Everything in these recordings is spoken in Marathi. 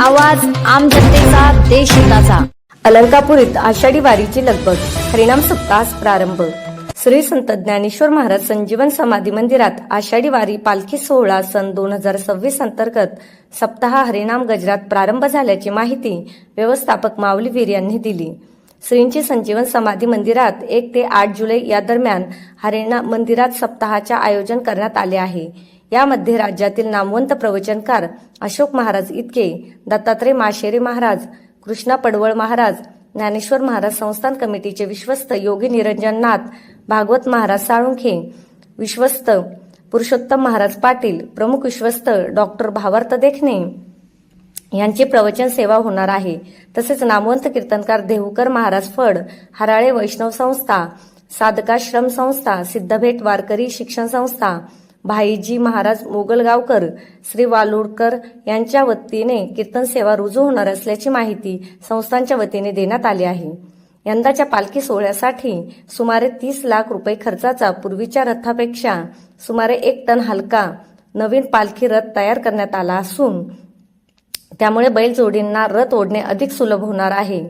आवाज आम जनतेचा, देश हिताचा। अलंकापुरीत आषाढी वारीची लगबग, हरिनाम सप्ताहास प्रारंभ। श्री संत ज्ञानेश्वर महाराज संजीवन समाधी मंदिरात आषाढी वारी पालखी सोहळा सन 2026 अंतर्गत सप्ताह हरिनाम गजरात प्रारंभ झाल्याची माहिती व्यवस्थापक माऊली वीर यांनी दिली। श्रींची संजीवन समाधी मंदिरात 1 ते 8 जुलै या दरम्यान हरिनाम मंदिरात सप्ताहाचे आयोजन करण्यात आले आहे। यामध्ये राज्यातील नामवंत प्रवचनकार अशोक महाराज इतके, दत्तात्रय माशेरे महाराज, कृष्णा पडवळ महाराज, ज्ञानेश्वर महाराज संस्थान कमिटीचे विश्वस्त योगी निरंजन नाथ, भागवत महाराज साळुंखे, विश्वस्त पुरुषोत्तम महाराज पाटील, प्रमुख विश्वस्त डॉक्टर भावार्थ देखणे यांची प्रवचन सेवा होणार आहे। तसेच नामवंत कीर्तनकार देहूकर महाराज फड, हराळे वैष्णव संस्था, साधकाश्रम संस्था, सिद्धभेट वारकरी शिक्षण संस्था, भाईजी महाराज मोगलगावकर, श्री वालुडकर यांच्या वतीने कीर्तन सेवा रुजू होणार असल्याची माहिती संस्थांच्या वतीने देण्यात आली आहे। यंदाच्या पालखी सोहळ्यासाठी सुमारे 30 लाख रुपये खर्चाचा पूर्वीच्या रथापेक्षा सुमारे 1 टन हलका नवीन पालखी रथ तयार करण्यात आला असून त्यामुळे बैलजोडींना रथ ओढणे अधिक सुलभ होणार आहे।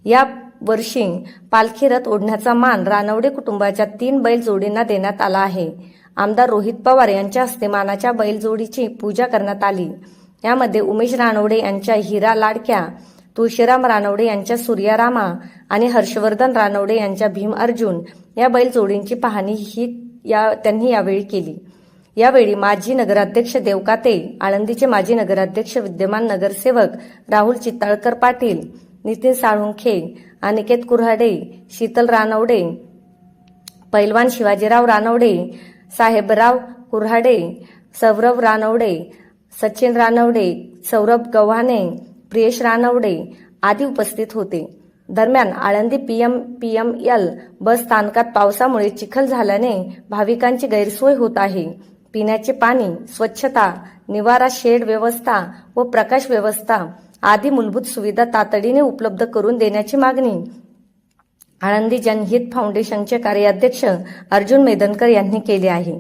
या वर्षी पालखी रथ ओढण्याचा मान रानवडे कुटुंबाच्या 3 बैलजोडींना देण्यात आला आहे। आमदार रोहित पवार यांच्या हस्ते मानाच्या बैलजोडीची पूजा करण्यात आली। यामध्ये उमेश रानवडे यांच्या हिरा लाडक्या, तुळशीराम रानवडे यांच्या सूर्यारामा आणि हर्षवर्धन रानवडे यांच्या भीम अर्जुन या बैलजोडींची पाहणी त्यांनी यावेळी केली। यावेळी माजी नगराध्यक्ष देवकाते, आळंदीचे माजी नगराध्यक्ष विद्यमान नगरसेवक राहुल चित्ताळकर पाटील, नितीन साळुंखे, अनिकेत कुऱ्हाडे, शीतल रानवडे, पैलवान शिवाजीराव रानवडे, साहेबराव कुऱ्हाडे, सौरभ रानवडे, सचिन रानवडे, सौरभ गव्हाणे, प्रियेश रानवडे आदी उपस्थित होते। दरम्यान आळंदी PML बस स्थानकात पावसामुळे चिखल झाल्याने भाविकांची गैरसोय होत आहे। पिण्याचे पाणी, स्वच्छता, निवारा शेड व्यवस्था व प्रकाश व्यवस्था आदी मूलभूत सुविधा तातडीने उपलब्ध करून देण्याची मागणी आळंदी जनहित फाउंडेशनचे कार्याध्यक्ष अर्जुन मेदनकर यांनी केली आहे।